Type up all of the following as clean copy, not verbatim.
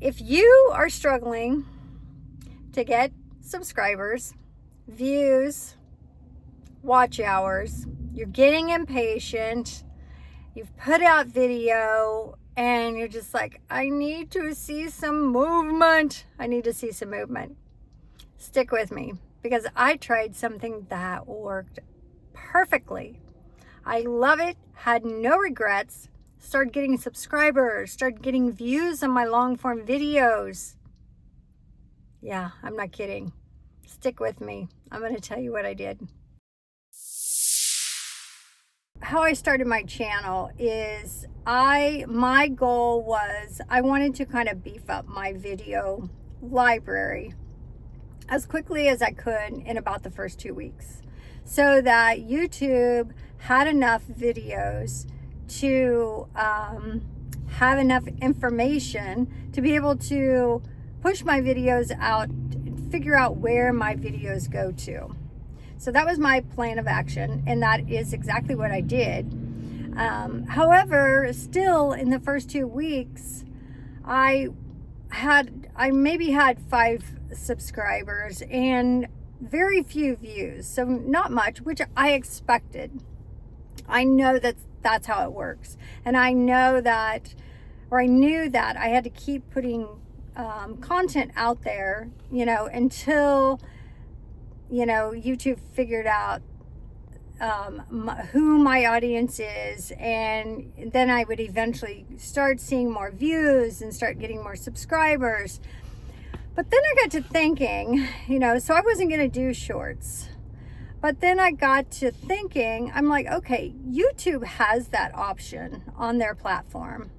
if you are struggling to get subscribers, views, watch hours, you're getting impatient, you've put out video, and you're just like, I need to see some movement. I need to see some movement. Stick with me, because I tried something that worked perfectly. I love it, had no regrets, started getting subscribers, started getting views on my long form videos. Yeah, I'm not kidding. Stick with me. I'm going to tell you what I did. How I started my channel is my goal was I wanted to kind of beef up my video library as quickly as I could in about the first 2 weeks, so that YouTube had enough videos to have enough information to be able to push my videos out and figure out where my videos go to. So that was my plan of action, and that is exactly what I did. However, still in the first 2 weeks, I maybe had 5 subscribers and very few views, so not much, which I expected. I know that's how it works, and I knew that I had to keep putting content out there, until YouTube figured out who my audience is, and then I would eventually start seeing more views and start getting more subscribers. But then I got to thinking, so I wasn't going to do shorts. But then I got to thinking, I'm like, okay, YouTube has that option on their platform,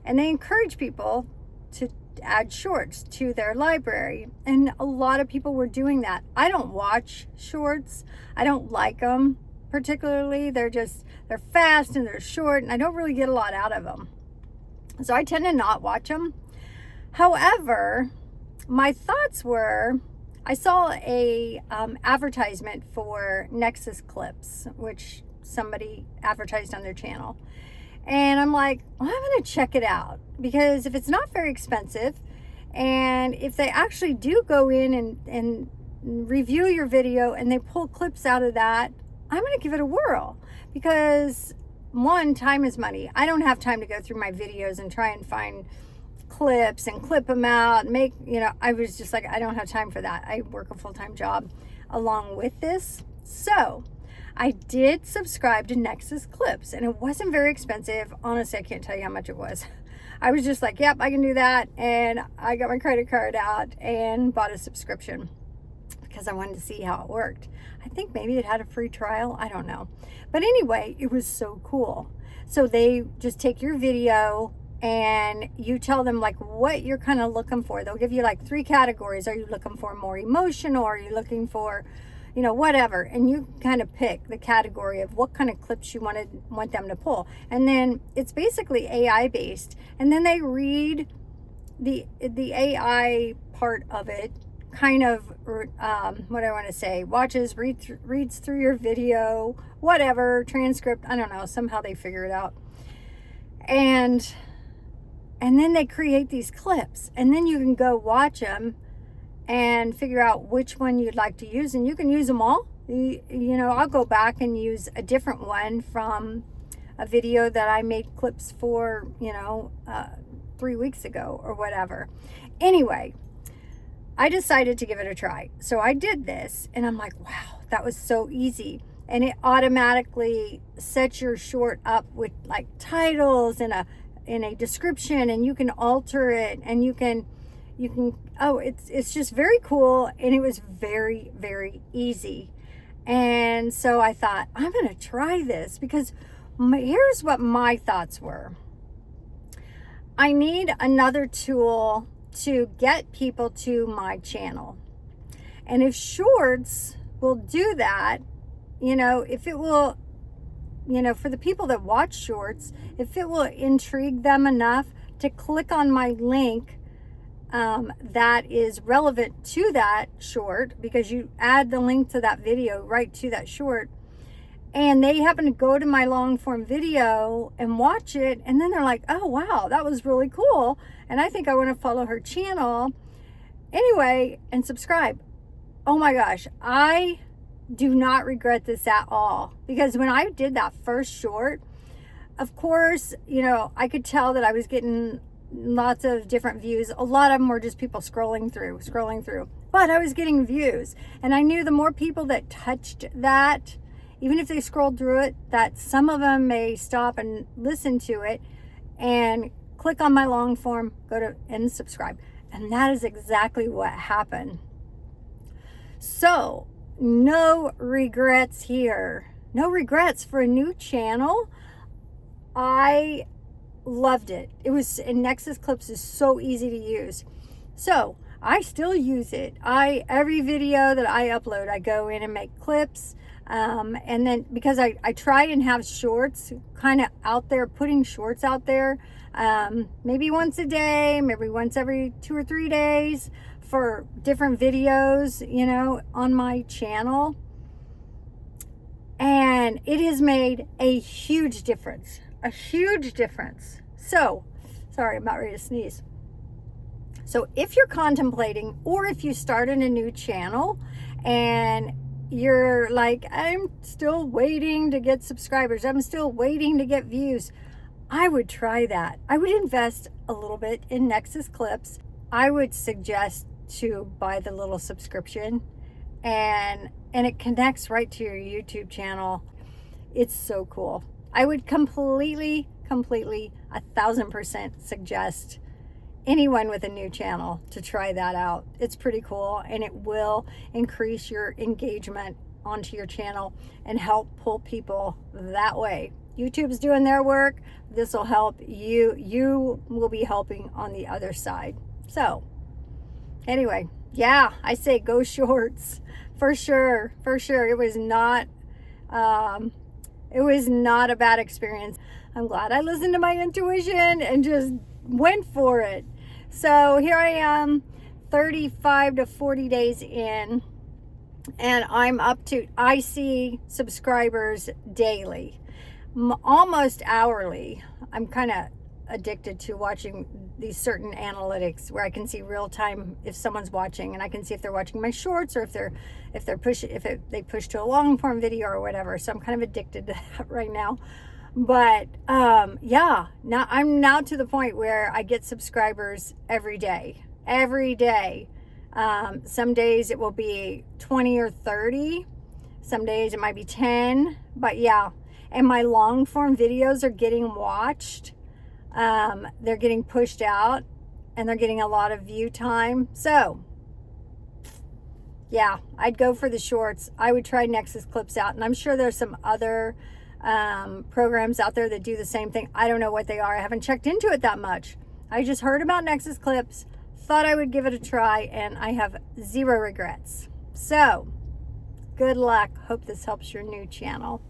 and they encourage people to add shorts to their library, and a lot of people were doing that. I don't watch shorts. I don't like them particularly. They're fast and they're short, and I don't really get a lot out of them, so I tend to not watch them. However, my thoughts were, I saw a advertisement for Nexus clips, which somebody advertised on their channel. And I'm like, well, I'm going to check it out, because if it's not very expensive, and if they actually do go in and review your video and they pull clips out of that, I'm going to give it a whirl, because one, time is money. I don't have time to go through my videos and try and find clips and clip them out and I was just like, I don't have time for that. I work a full-time job along with this. So I did subscribe to Nexus Clips, and it wasn't very expensive. Honestly, I can't tell you how much it was. I was just like, yep, I can do that. And I got my credit card out and bought a subscription because I wanted to see how it worked. I think maybe it had a free trial. I don't know. But anyway, it was so cool. So they just take your video and you tell them like what you're kind of looking for. They'll give you like 3 categories. Are you looking for more emotional? Are you looking for whatever, and you kind of pick the category of what kind of clips you want them to pull. And then it's basically AI based, and then they read the AI part of it, kind of what I want to say, reads through your video, whatever, transcript, I don't know, somehow they figure it out, and then they create these clips, and then you can go watch them and figure out which one you'd like to use, and you can use them all. I'll go back and use a different one from a video that I made clips for 3 weeks ago or whatever. Anyway, I decided to give it a try, so I did this, and I'm like, wow, that was so easy. And it automatically sets your short up with like titles and a description, and you can alter it, and you can it's just very cool, and it was very, very easy. And so I thought, I'm going to try this, because here's what my thoughts were. I need another tool to get people to my channel, and if shorts will do that, if it will, for the people that watch shorts, if it will intrigue them enough to click on my link that is relevant to that short, because you add the link to that video right to that short, and they happen to go to my long form video and watch it, and then they're like, oh wow, that was really cool, and I think I want to follow her channel anyway and subscribe. Oh my gosh, I do not regret this at all, because when I did that first short, of course, you know, I could tell that I was getting lots of different views. A lot of them were just people scrolling through, but I was getting views, and I knew the more people that touched that, even if they scrolled through it, that some of them may stop and listen to it and click on my long form, go to and subscribe. And that is exactly what happened. So no regrets here. No regrets for a new channel. I loved it. It was, and Nexus Clips is so easy to use. So I still use it. Every video that I upload, I go in and make clips. And then because I try and have shorts kind of out there, putting shorts out there, maybe once a day, maybe once every 2 or 3 days for different videos, you know, on my channel. And it has made a huge difference, So, sorry, I'm about ready to sneeze. So if you're contemplating, or if you started a new channel and you're like, I'm still waiting to get subscribers, I'm still waiting to get views, I would try that. I would invest a little bit in Nexus Clips. I would suggest to buy the little subscription, and it connects right to your YouTube channel. It's so cool. I would completely 1,000% suggest anyone with a new channel to try that out. It's pretty cool, and it will increase your engagement onto your channel and help pull people that way. YouTube's doing their work. This will help you. You will be helping on the other side. So anyway, yeah, I say go shorts for sure. It was not a bad experience. I'm glad I listened to my intuition and just went for it. So here I am, 35 to 40 days in, and I see subscribers daily, almost hourly. I'm kind of addicted to watching these certain analytics where I can see real time if someone's watching, and I can see if they're watching my shorts, or if they push to a long form video or whatever. So I'm kind of addicted to that right now. But yeah, now I'm to the point where I get subscribers every day. Some days it will be 20 or 30. Some days it might be 10. But yeah, and my long form videos are getting watched. They're getting pushed out, and they're getting a lot of view time. So yeah, I'd go for the shorts. I would try Nexus Clips out, and I'm sure there's some other programs out there that do the same thing. I don't know what they are. I haven't checked into it that much. I just heard about Nexus Clips, thought I would give it a try, and I have zero regrets. So good luck. Hope this helps your new channel.